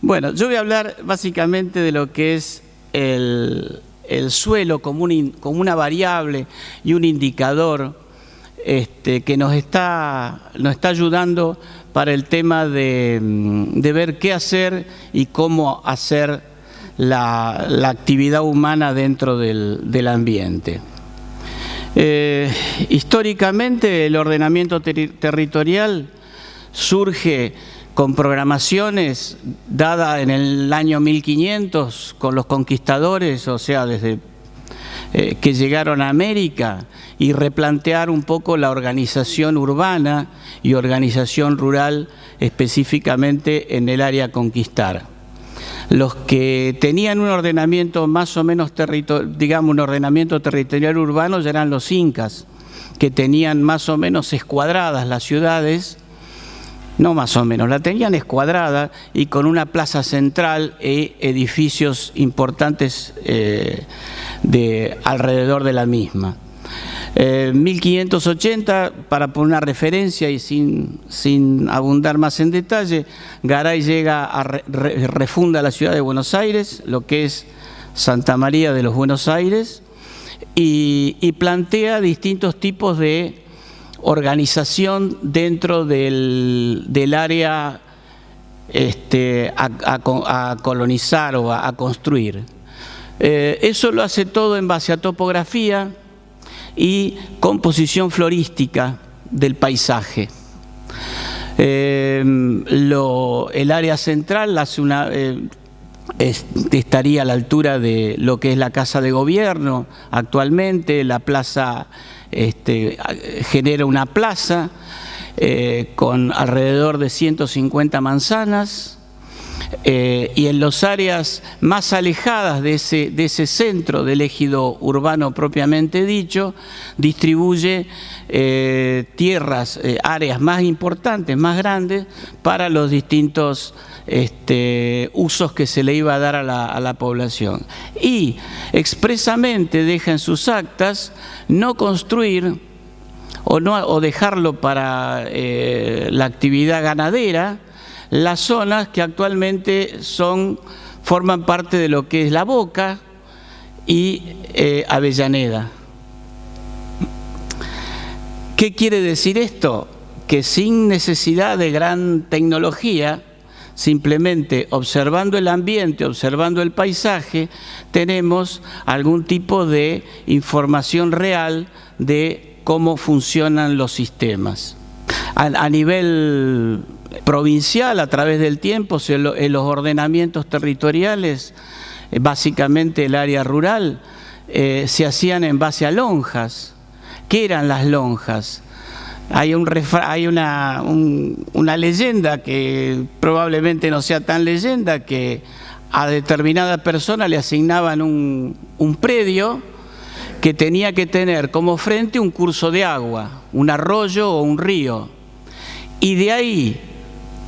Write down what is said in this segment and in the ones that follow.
Bueno, yo voy a hablar básicamente de lo que es el suelo como una variable y un indicador que nos está ayudando para el tema de ver qué hacer y cómo hacer la actividad humana dentro del ambiente. Históricamente el ordenamiento territorial surge con programaciones dadas en el año 1500 con los conquistadores, o sea, desde que llegaron a América, y replantear un poco la organización urbana y organización rural específicamente en el área a conquistar. Los que tenían un ordenamiento más o menos un ordenamiento territorial urbano ya eran los incas, que tenían más o menos escuadradas las ciudades. No más o menos, la tenían escuadrada y con una plaza central e edificios importantes alrededor de la misma. 1580, para poner una referencia y sin abundar más en detalle, Garay refunda la ciudad de Buenos Aires, lo que es Santa María de los Buenos Aires, y plantea distintos tipos de organización dentro del área a colonizar o a construir. Eso lo hace todo en base a topografía y composición florística del paisaje. El área central estaría a la altura de lo que es la Casa de Gobierno actualmente. La plaza genera una plaza con alrededor de 150 manzanas, y en las áreas más alejadas de ese centro del ejido urbano propiamente dicho, distribuye tierras, áreas más importantes, más grandes, para los distintos usos que se le iba a dar a la población. Y expresamente deja en sus actas no construir o dejarlo para la actividad ganadera las zonas que actualmente forman parte de lo que es La Boca y Avellaneda. ¿Qué quiere decir esto? Que sin necesidad de gran tecnología, simplemente observando el ambiente, observando el paisaje, tenemos algún tipo de información real de cómo funcionan los sistemas. A nivel provincial, a través del tiempo, en los ordenamientos territoriales, básicamente el área rural, se hacían en base a lonjas. ¿Qué eran las lonjas? Hay una leyenda que probablemente no sea tan leyenda, que a determinada persona le asignaban un predio que tenía que tener como frente un curso de agua, un arroyo o un río, y de ahí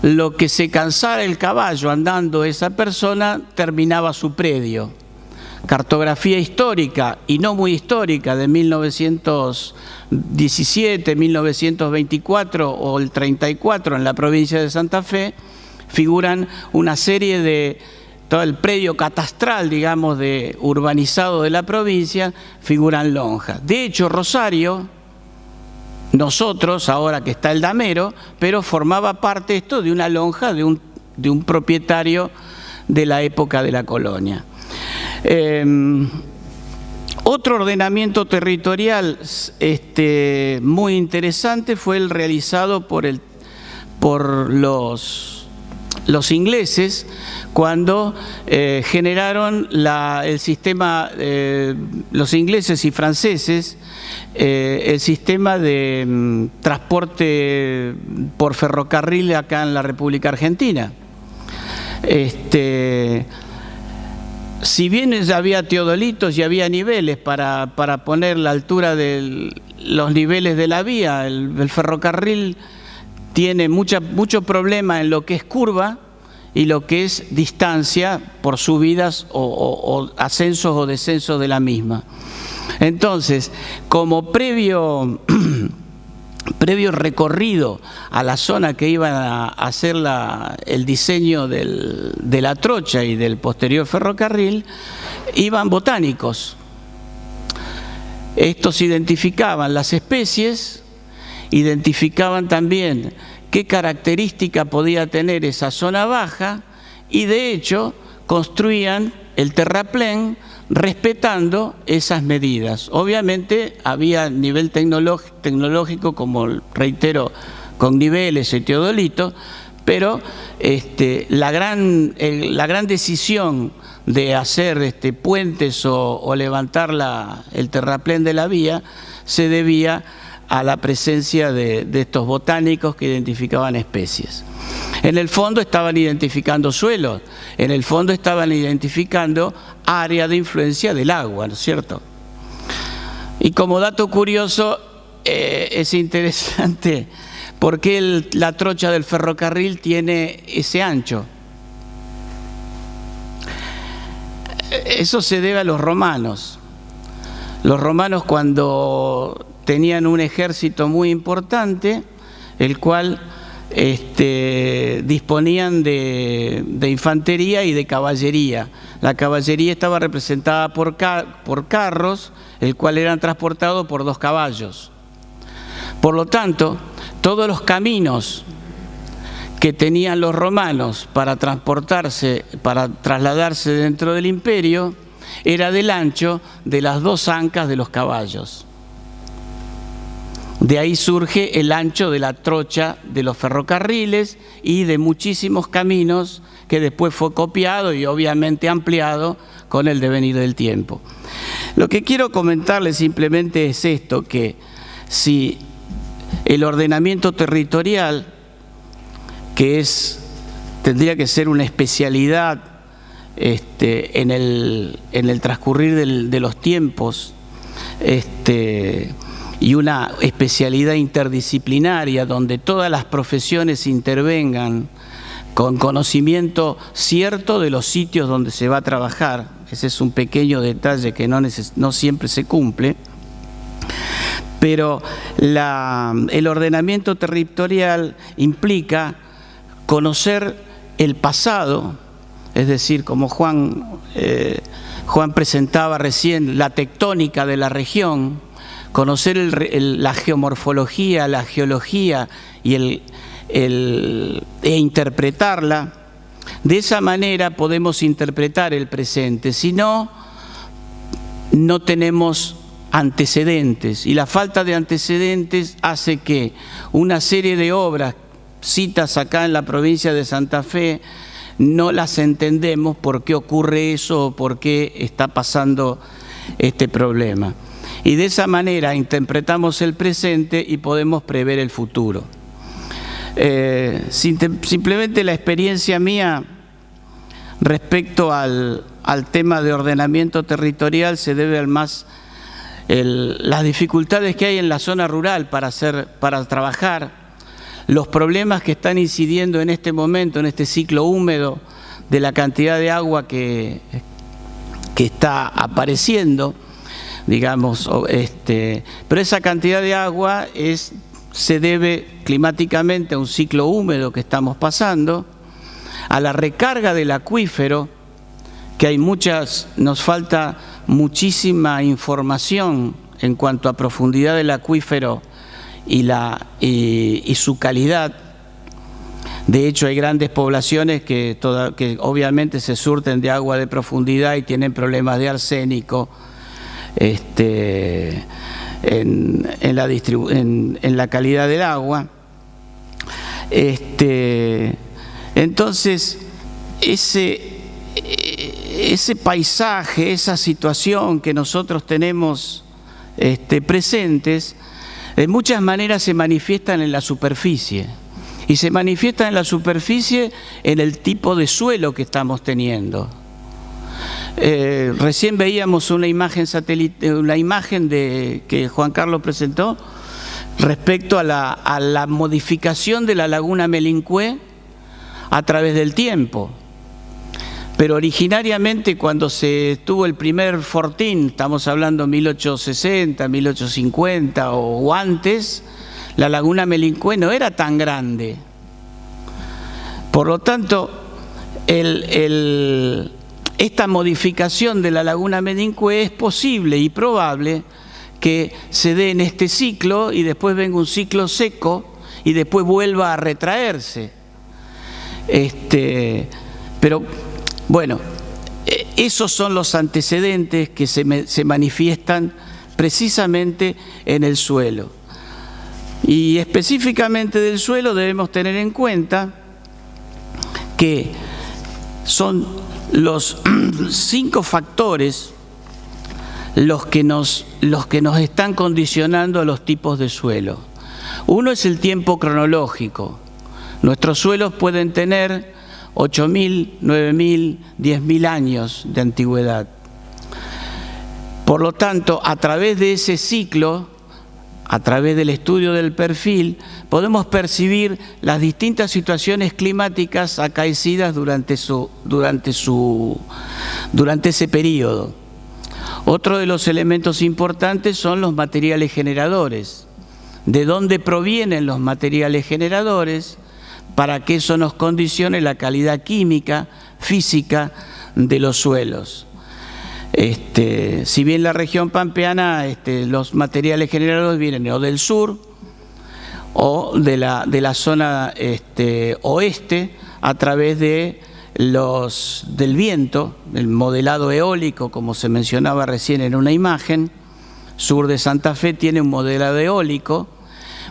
lo que se cansara el caballo andando esa persona terminaba su predio. Cartografía histórica y no muy histórica de 1917, 1924 o el 34 en la provincia de Santa Fe figuran una serie de todo el predio catastral, digamos, de urbanizado de la provincia, figuran lonjas. De hecho, Rosario, nosotros, ahora que está el damero, pero formaba parte esto de una lonja de un propietario de la época de la colonia. Otro ordenamiento territorial muy interesante fue el realizado por los ingleses cuando generaron el sistema, los ingleses y franceses, el sistema de transporte por ferrocarril acá en la República Argentina. Si bien ya había teodolitos y había niveles para poner la altura de los niveles de la vía, el ferrocarril tiene mucho problema en lo que es curva y lo que es distancia por subidas o ascensos o descensos de la misma. Entonces, como previo previo recorrido a la zona que iban a hacer el diseño de la trocha y del posterior ferrocarril, iban botánicos. Estos identificaban las especies, identificaban también qué característica podía tener esa zona baja y de hecho construían el terraplén respetando esas medidas. Obviamente había nivel tecnológico, como reitero, con niveles y teodolito, pero la gran decisión de hacer puentes o levantar el terraplén de la vía se debía a la presencia de estos botánicos que identificaban especies. En el fondo estaban identificando suelos, en el fondo estaban identificando área de influencia del agua, ¿no es cierto? Y como dato curioso, es interesante por qué la trocha del ferrocarril tiene ese ancho. Eso se debe a los romanos. Los romanos, cuando tenían un ejército muy importante, el cual disponían de infantería y de caballería. La caballería estaba representada por carros, el cual eran transportados por 2 caballos. Por lo tanto, todos los caminos que tenían los romanos para trasladarse dentro del imperio, era del ancho de las 2 ancas de los caballos. De ahí surge el ancho de la trocha de los ferrocarriles y de muchísimos caminos que después fue copiado y obviamente ampliado con el devenir del tiempo. Lo que quiero comentarles simplemente es esto, que si el ordenamiento territorial, que tendría que ser una especialidad en el transcurrir de los tiempos, y una especialidad interdisciplinaria donde todas las profesiones intervengan con conocimiento cierto de los sitios donde se va a trabajar. Ese es un pequeño detalle que no siempre se cumple, pero el ordenamiento territorial implica conocer el pasado, es decir, como Juan presentaba recién, la tectónica de la región, conocer la geomorfología, la geología e interpretarla. De esa manera podemos interpretar el presente, si no, no tenemos antecedentes, y la falta de antecedentes hace que una serie de obras, citas acá en la provincia de Santa Fe, no las entendemos por qué ocurre eso o por qué está pasando este problema. Y de esa manera interpretamos el presente y podemos prever el futuro. Simplemente la experiencia mía respecto al tema de ordenamiento territorial se debe las dificultades que hay en la zona rural para trabajar, los problemas que están incidiendo en este momento, en este ciclo húmedo, de la cantidad de agua que está apareciendo, digamos, pero esa cantidad de agua se debe climáticamente a un ciclo húmedo que estamos pasando, a la recarga del acuífero, que nos falta muchísima información en cuanto a profundidad del acuífero y su calidad. De hecho, hay grandes poblaciones que obviamente se surten de agua de profundidad y tienen problemas de arsénico en la calidad del agua. Entonces, ese paisaje, esa situación que nosotros tenemos presentes, de muchas maneras se manifiestan en la superficie. Y se manifiestan en la superficie en el tipo de suelo que estamos teniendo. Recién veíamos una imagen que Juan Carlos presentó respecto a la modificación de la laguna Melincué a través del tiempo. Pero originariamente, cuando se tuvo el primer fortín, estamos hablando 1860, 1850 o antes, la laguna Melincue no era tan grande. Por lo tanto, esta modificación de la laguna Melincue es posible y probable que se dé en este ciclo y después venga un ciclo seco y después vuelva a retraerse. Pero bueno, esos son los antecedentes que se manifiestan precisamente en el suelo. Y específicamente del suelo debemos tener en cuenta que son los 5 factores los que nos están condicionando a los tipos de suelo. Uno es el tiempo cronológico. Nuestros suelos pueden tener 8.000, 9.000, 10.000 años de antigüedad. Por lo tanto, a través de ese ciclo, a través del estudio del perfil, podemos percibir las distintas situaciones climáticas acaecidas durante ese periodo. Otro de los elementos importantes son los materiales generadores. ¿De dónde provienen los materiales generadores? Para que eso nos condicione la calidad química, física de los suelos. Si bien la región pampeana, los materiales generadores vienen o del sur o de la zona oeste a través del viento, el modelado eólico, como se mencionaba recién en una imagen. Sur de Santa Fe tiene un modelado eólico.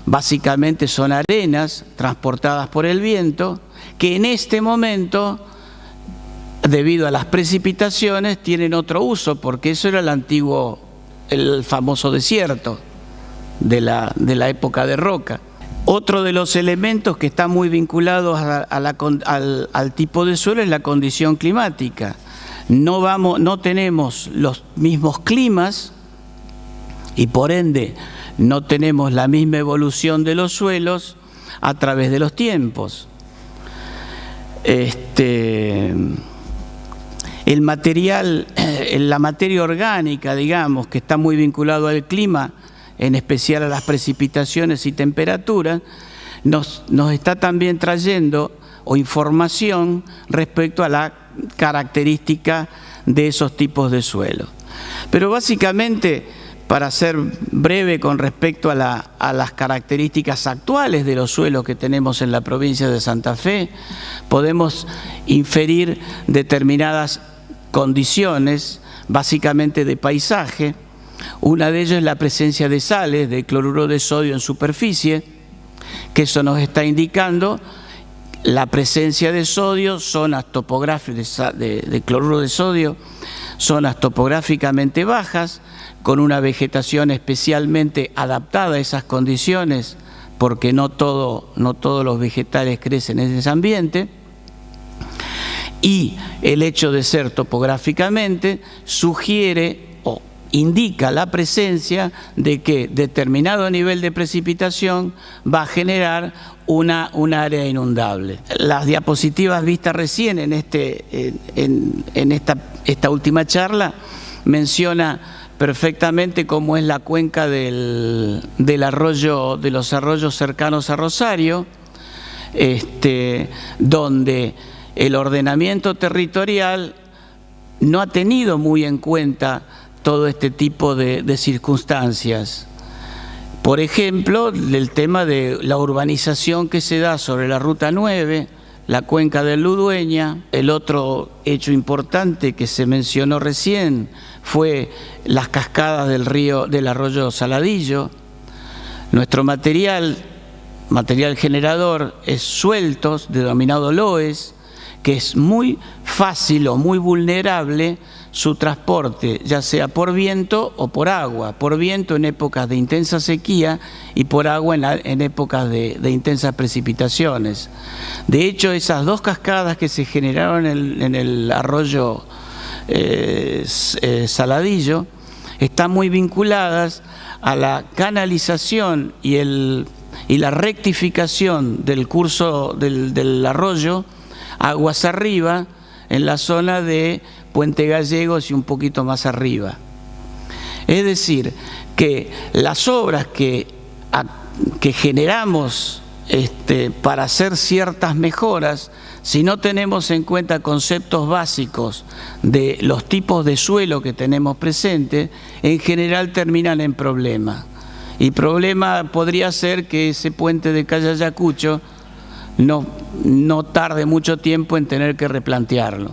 Básicamente son arenas transportadas por el viento que en este momento, debido a las precipitaciones, tienen otro uso, porque eso era el famoso desierto de la época de roca. Otro de los elementos que está muy vinculados al tipo de suelo es la condición climática. No tenemos los mismos climas y por ende no tenemos la misma evolución de los suelos a través de los tiempos. La materia orgánica, digamos, que está muy vinculado al clima, en especial a las precipitaciones y temperaturas, nos está también trayendo información respecto a la característica de esos tipos de suelo. Pero básicamente, para ser breve con respecto a las características actuales de los suelos que tenemos en la provincia de Santa Fe, podemos inferir determinadas condiciones, básicamente de paisaje. Una de ellas es la presencia de sales, de cloruro de sodio en superficie, que eso nos está indicando la presencia de sodio, zonas topográficas de cloruro de sodio, zonas topográficamente bajas, con una vegetación especialmente adaptada a esas condiciones, porque no todos los vegetales crecen en ese ambiente. Y el hecho de ser topográficamente sugiere o indica la presencia de que determinado nivel de precipitación va a generar una área inundable. Las diapositivas vistas recién en esta última charla menciona perfectamente cómo es la cuenca del arroyo, de los arroyos cercanos a Rosario, donde el ordenamiento territorial no ha tenido muy en cuenta todo este tipo de circunstancias. Por ejemplo, el tema de la urbanización que se da sobre la Ruta 9, la cuenca del Ludueña. El otro hecho importante que se mencionó recién fue las cascadas del arroyo Saladillo. Nuestro material generador es sueltos, denominado loes, que es muy fácil o muy vulnerable su transporte, ya sea por viento o por agua. Por viento en épocas de intensa sequía y por agua en épocas de intensas precipitaciones. De hecho, esas dos cascadas que se generaron en el arroyo Saladillo están muy vinculadas a la canalización y la rectificación del curso del arroyo aguas arriba en la zona de Puente Gallegos y un poquito más arriba. Es decir, que las obras que que generamos para hacer ciertas mejoras, si no tenemos en cuenta conceptos básicos de los tipos de suelo que tenemos presentes, en general terminan en problemas. Y problema podría ser que ese puente de Calle Ayacucho no tarde mucho tiempo en tener que replantearlo.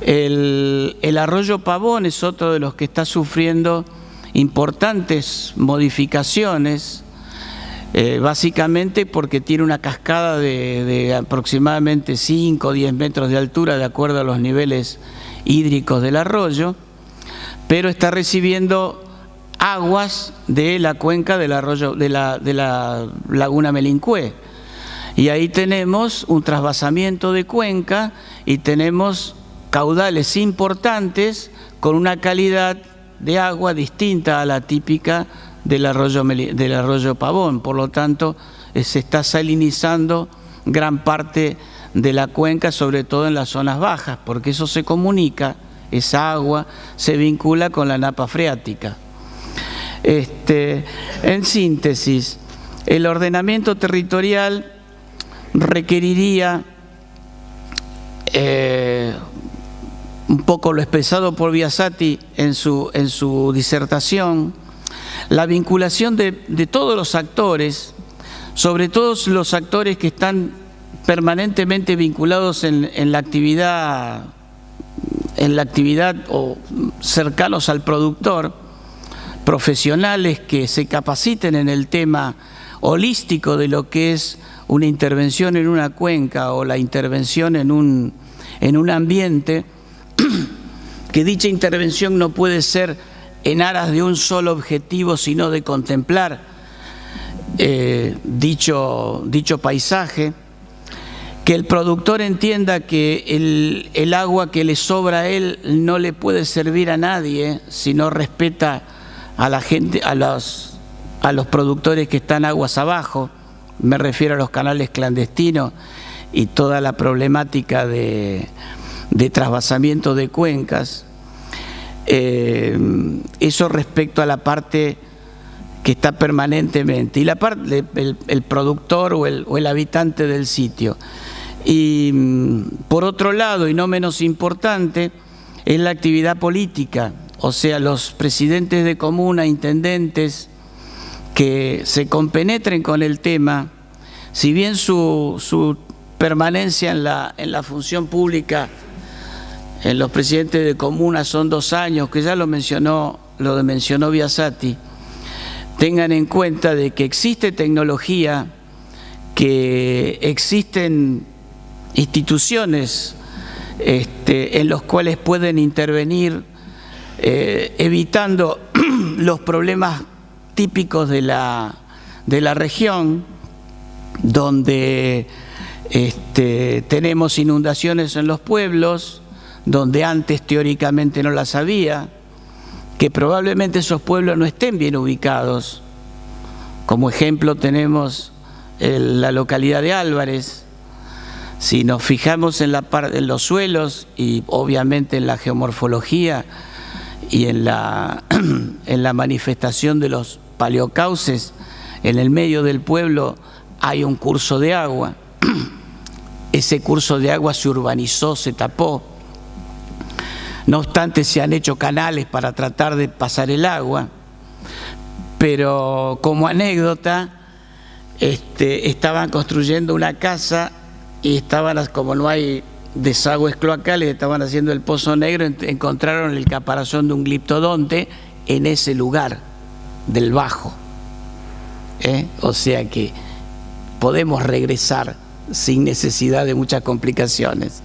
El arroyo Pavón es otro de los que está sufriendo importantes modificaciones, básicamente porque tiene una cascada de aproximadamente 5 o 10 metros de altura de acuerdo a los niveles hídricos del arroyo, pero está recibiendo aguas de la cuenca del arroyo de la laguna Melincué, y ahí tenemos un trasvasamiento de cuenca y tenemos caudales importantes con una calidad de agua distinta a la típica del arroyo Pavón. Por lo tanto, se está salinizando gran parte de la cuenca, sobre todo en las zonas bajas, porque eso se comunica, esa agua se vincula con la napa freática. En síntesis, el ordenamiento territorial requeriría, un poco lo expresado por Biasati en su disertación, la vinculación de todos los actores, sobre todo los actores que están permanentemente vinculados en la actividad o cercanos al productor, profesionales que se capaciten en el tema holístico de lo que es una intervención en una cuenca o la intervención en un ambiente, que dicha intervención no puede ser en aras de un solo objetivo, sino de contemplar dicho paisaje, que el productor entienda que el agua que le sobra a él no le puede servir a nadie si no respeta a la gente, a los productores que están aguas abajo. Me refiero a los canales clandestinos y toda la problemática de trasvasamiento de cuencas. Eso respecto a la parte que está permanentemente, y la parte el productor o el habitante del sitio. Y por otro lado, y no menos importante, es la actividad política, o sea, los presidentes de comuna, intendentes, que se compenetren con el tema. Si bien su permanencia en la función pública en los presidentes de comuna son 2 años, que ya lo mencionó Biasati, tengan en cuenta de que existe tecnología, que existen instituciones en los cuales pueden intervenir, evitando los problemas típicos de la región, donde tenemos inundaciones en los pueblos, donde antes teóricamente no las había, que probablemente esos pueblos no estén bien ubicados. Como ejemplo tenemos la localidad de Álvarez. Si nos fijamos en los suelos y obviamente en la geomorfología y en la manifestación de los paleocauces, en el medio del pueblo hay un curso de agua. Ese curso de agua se urbanizó, se tapó. No obstante, se han hecho canales para tratar de pasar el agua, pero como anécdota, estaban construyendo una casa y como no hay desagües cloacales, estaban haciendo el pozo negro, encontraron el caparazón de un gliptodonte en ese lugar del Bajo. O sea que podemos regresar sin necesidad de muchas complicaciones.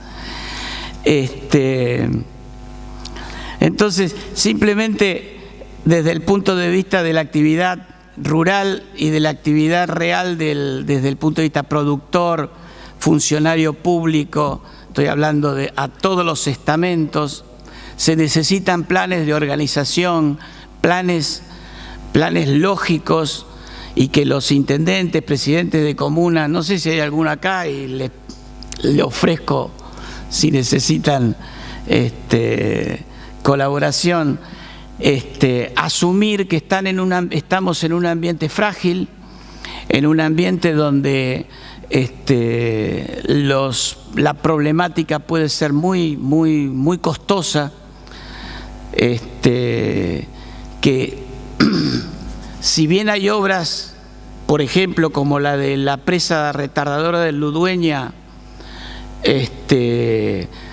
Entonces, simplemente desde el punto de vista de la actividad rural y de la actividad real desde el punto de vista productor, funcionario público, estoy hablando a todos los estamentos, se necesitan planes de organización, planes lógicos, y que los intendentes, presidentes de comuna, no sé si hay alguno acá y le ofrezco si necesitan colaboración, asumir que estamos en un ambiente frágil, en un ambiente donde la problemática puede ser muy costosa, que si bien hay obras, por ejemplo, como la de la presa retardadora de Ludueña,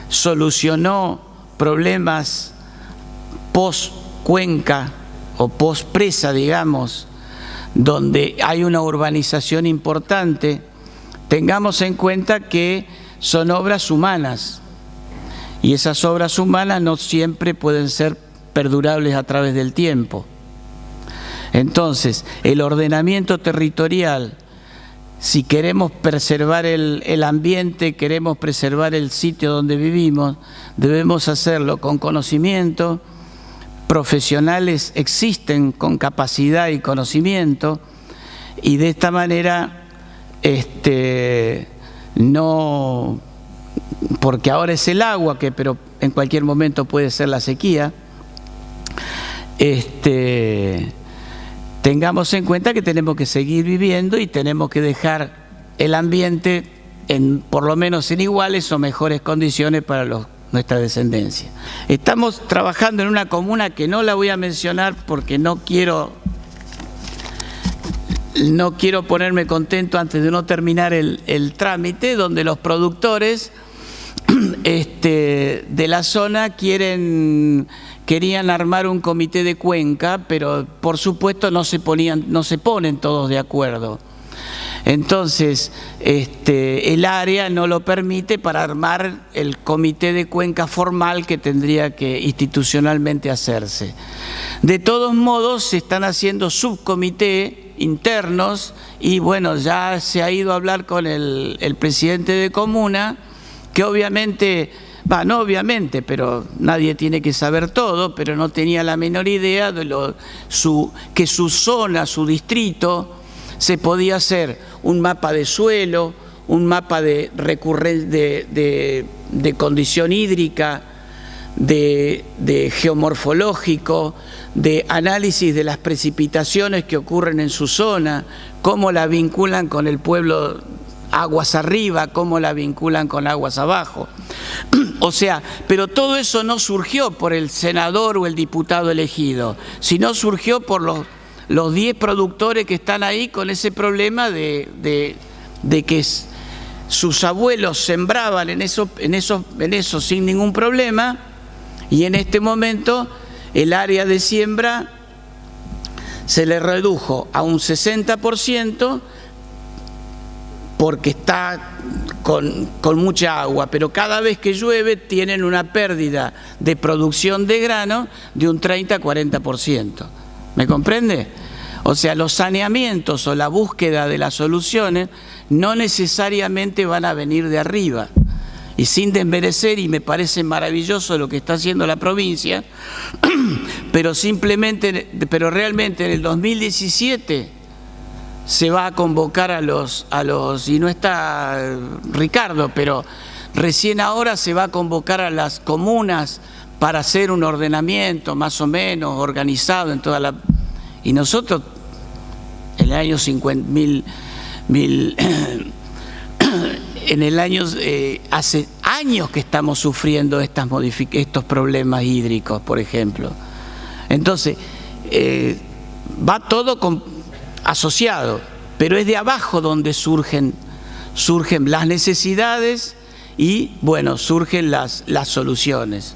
solucionó problemas post-cuenca o post-presa, digamos, donde hay una urbanización importante, tengamos en cuenta que son obras humanas y esas obras humanas no siempre pueden ser perdurables a través del tiempo. Entonces, el ordenamiento territorial, si queremos preservar el ambiente, queremos preservar el sitio donde vivimos, debemos hacerlo con conocimiento. Profesionales existen con capacidad y conocimiento, y de esta manera no, porque ahora es el agua, pero en cualquier momento puede ser la sequía, tengamos en cuenta que tenemos que seguir viviendo y tenemos que dejar el ambiente por lo menos en iguales o mejores condiciones para nuestra descendencia. Estamos trabajando en una comuna que no la voy a mencionar porque no quiero ponerme contento antes de no terminar el trámite, donde los productores de la zona querían armar un comité de cuenca, pero por supuesto no se ponen todos de acuerdo. Entonces, el área no lo permite para armar el comité de cuenca formal que tendría que institucionalmente hacerse. De todos modos, se están haciendo subcomité internos y bueno, ya se ha ido a hablar con el presidente de comuna, que obviamente, no obviamente, pero nadie tiene que saber todo, pero no tenía la menor idea de que su zona, su distrito, se podía hacer un mapa de suelo, un mapa de condición hídrica, de geomorfológico, de análisis de las precipitaciones que ocurren en su zona, cómo la vinculan con el pueblo aguas arriba, cómo la vinculan con aguas abajo. O sea, pero todo eso no surgió por el senador o el diputado elegido, sino surgió por los 10 productores que están ahí con ese problema de que sus abuelos sembraban en eso sin ningún problema, y en este momento el área de siembra se le redujo a un 60% porque está con mucha agua, pero cada vez que llueve tienen una pérdida de producción de grano de un 30-40%. ¿Me comprende? O sea, los saneamientos o la búsqueda de las soluciones no necesariamente van a venir de arriba. Y sin desmerecer, y me parece maravilloso lo que está haciendo la provincia, pero realmente en el 2017 se va a convocar y no está Ricardo, pero recién ahora se va a convocar a las comunas para hacer un ordenamiento más o menos organizado en toda la... Y nosotros, en el año 50.000, hace años que estamos sufriendo estos problemas hídricos, por ejemplo. Entonces, va todo asociado, pero es de abajo donde surgen las necesidades y, bueno, surgen las soluciones.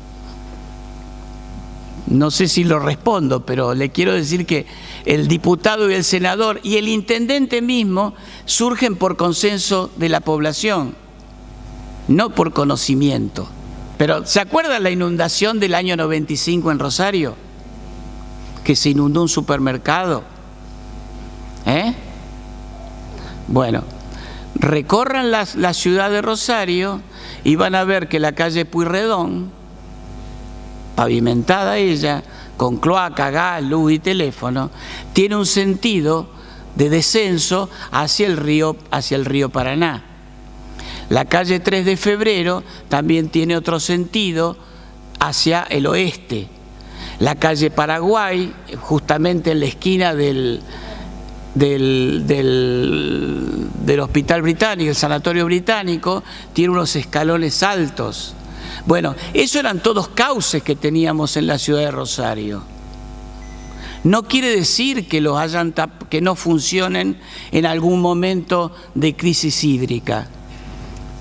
No sé si lo respondo, pero le quiero decir que el diputado y el senador y el intendente mismo surgen por consenso de la población, no por conocimiento. Pero ¿se acuerdan la inundación del año 95 en Rosario? Que se inundó un supermercado. Bueno, recorran la ciudad de Rosario y van a ver que la calle Pueyrredón, pavimentada ella, con cloaca, gas, luz y teléfono, tiene un sentido de descenso hacia el río Paraná. La calle 3 de Febrero también tiene otro sentido hacia el oeste. La calle Paraguay, justamente en la esquina del Hospital Británico, el Sanatorio Británico, tiene unos escalones altos. Bueno, eso eran todos cauces que teníamos en la ciudad de Rosario. No quiere decir que que no funcionen en algún momento de crisis hídrica.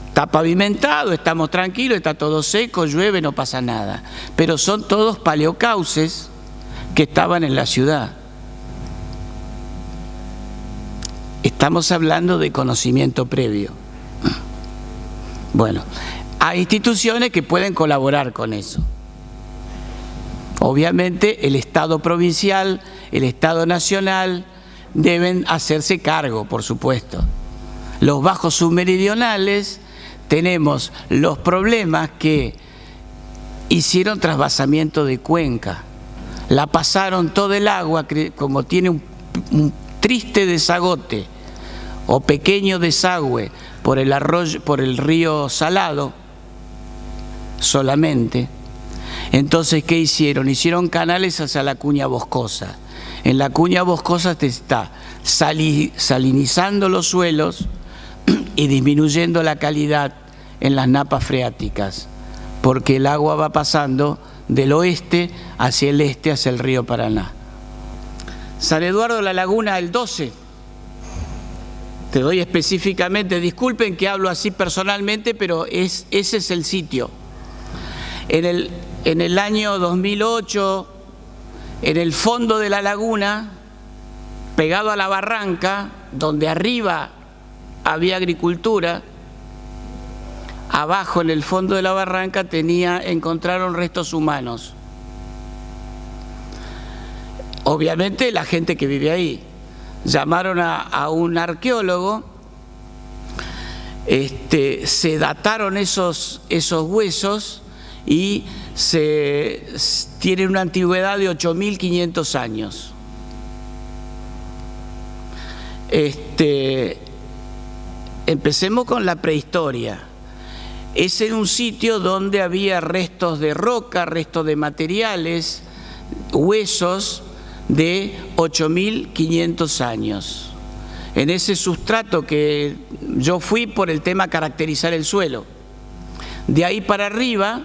Está pavimentado, estamos tranquilos, está todo seco, llueve, no pasa nada. Pero son todos paleocauces que estaban en la ciudad. Estamos hablando de conocimiento previo. Bueno, hay instituciones que pueden colaborar con eso. Obviamente el Estado provincial, el Estado nacional deben hacerse cargo, por supuesto. Los bajos submeridionales tenemos los problemas que hicieron trasvasamiento de cuenca. La pasaron todo el agua, como tiene un triste desagote o pequeño desagüe por el arroyo, por el río Salado solamente. Entonces, ¿qué hicieron? Hicieron canales hacia la cuña boscosa. En la cuña boscosa te está salinizando los suelos y disminuyendo la calidad en las napas freáticas, porque el agua va pasando del oeste hacia el este, hacia el río Paraná. San Eduardo de la Laguna, el 12. Te doy específicamente, disculpen que hablo así personalmente, pero ese es el sitio. En el año 2008, en el fondo de la laguna, pegado a la barranca, donde arriba había agricultura, abajo en el fondo de la barranca encontraron restos humanos. Obviamente la gente que vive ahí. Llamaron a un arqueólogo, se dataron esos huesos y tienen una antigüedad de 8.500 años. Empecemos con la prehistoria. Es en un sitio donde había restos de roca, restos de materiales, huesos de 8.500 años. En ese sustrato que yo fui por el tema caracterizar el suelo. De ahí para arriba,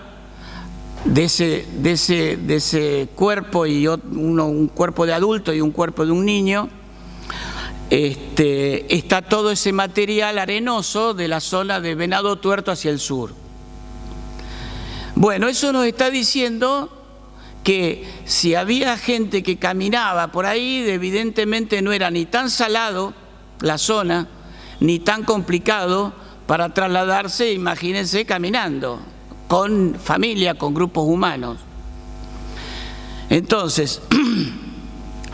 de ese cuerpo, y un cuerpo de adulto y un cuerpo de un niño, está todo ese material arenoso de la zona de Venado Tuerto hacia el sur. Bueno, eso nos está diciendo que si había gente que caminaba por ahí, evidentemente no era ni tan salado la zona, ni tan complicado para trasladarse, imagínense, caminando, con familia, con grupos humanos. Entonces,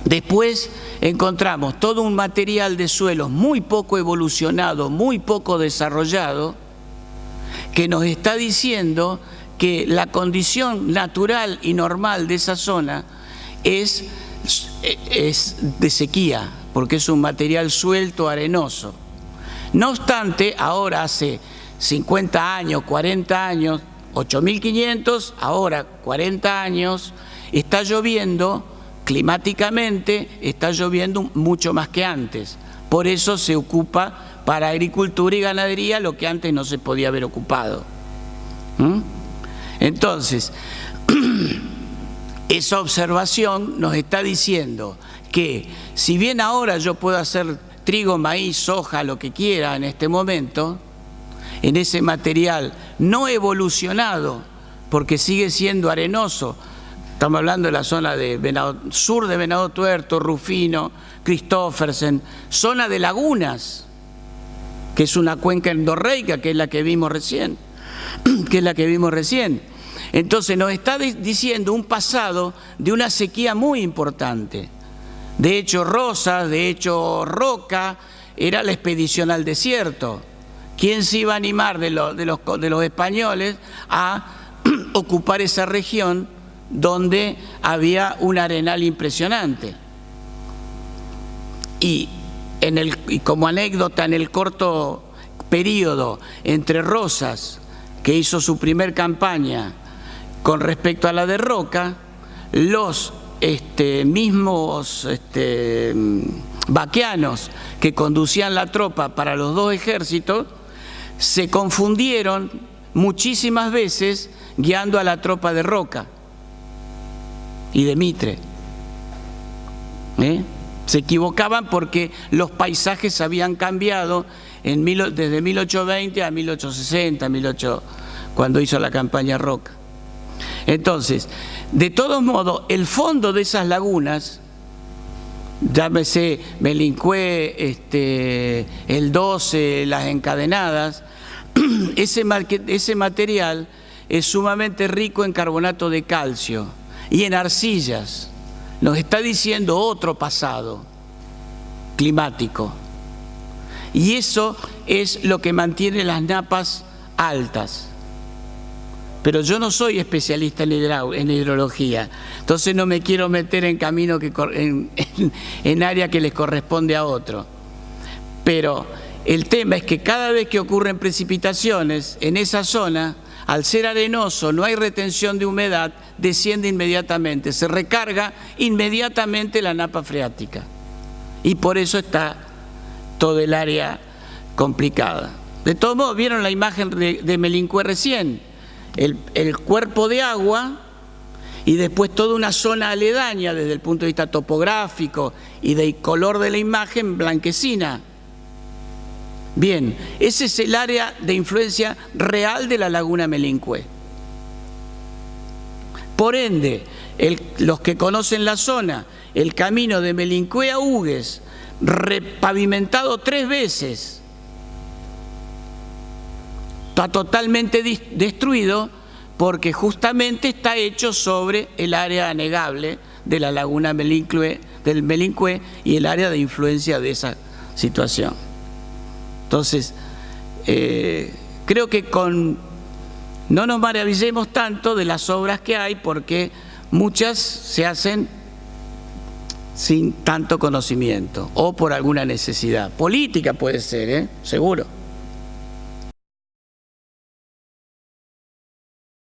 después encontramos todo un material de suelos muy poco evolucionado, muy poco desarrollado, que nos está diciendo que la condición natural y normal de esa zona es de sequía, porque es un material suelto, arenoso. No obstante, ahora hace 50 años, 40 años, 8.500, ahora 40 años, está lloviendo, climáticamente está lloviendo mucho más que antes. Por eso se ocupa para agricultura y ganadería lo que antes no se podía haber ocupado. Entonces, esa observación nos está diciendo que si bien ahora yo puedo hacer trigo, maíz, soja, lo que quiera en este momento, en ese material no evolucionado, porque sigue siendo arenoso, estamos hablando de la zona de sur de Venado Tuerto, Rufino, Christoffersen, zona de lagunas, que es una cuenca endorreica, que es la que vimos recién. Entonces nos está diciendo un pasado de una sequía muy importante. De hecho, Roca era la expedición al desierto. ¿Quién se iba a animar de los españoles a ocupar esa región donde había un arenal impresionante? Y como anécdota, en el corto periodo entre Rosas, que hizo su primer campaña con respecto a la de Roca, los mismos vaqueanos que conducían la tropa para los dos ejércitos se confundieron muchísimas veces guiando a la tropa de Roca y de Mitre. Se equivocaban porque los paisajes habían cambiado desde 1820 a 1860, cuando hizo la campaña Roca. Entonces, de todos modos, el fondo de esas lagunas, llámese Melincué, el 12, las Encadenadas, ese material es sumamente rico en carbonato de calcio y en arcillas. Nos está diciendo otro pasado climático. Y eso es lo que mantiene las napas altas. Pero yo no soy especialista en hidrología, entonces no me quiero meter en camino en área que les corresponde a otro. Pero el tema es que cada vez que ocurren precipitaciones en esa zona, al ser arenoso, no hay retención de humedad, desciende inmediatamente, se recarga inmediatamente la napa freática. Y por eso está todo el área complicada. De todos modos, vieron la imagen de Melincué recién, el cuerpo de agua y después toda una zona aledaña desde el punto de vista topográfico y del color de la imagen blanquecina. Bien, ese es el área de influencia real de la laguna Melincué. Por ende, los que conocen la zona, el camino de Melincué a Hugues, repavimentado 3 veces, está totalmente destruido porque justamente está hecho sobre el área anegable de la laguna del Melincué y el área de influencia de esa situación. Entonces, creo que no nos maravillemos tanto de las obras que hay, porque muchas se hacen sin tanto conocimiento o por alguna necesidad política, puede ser, seguro.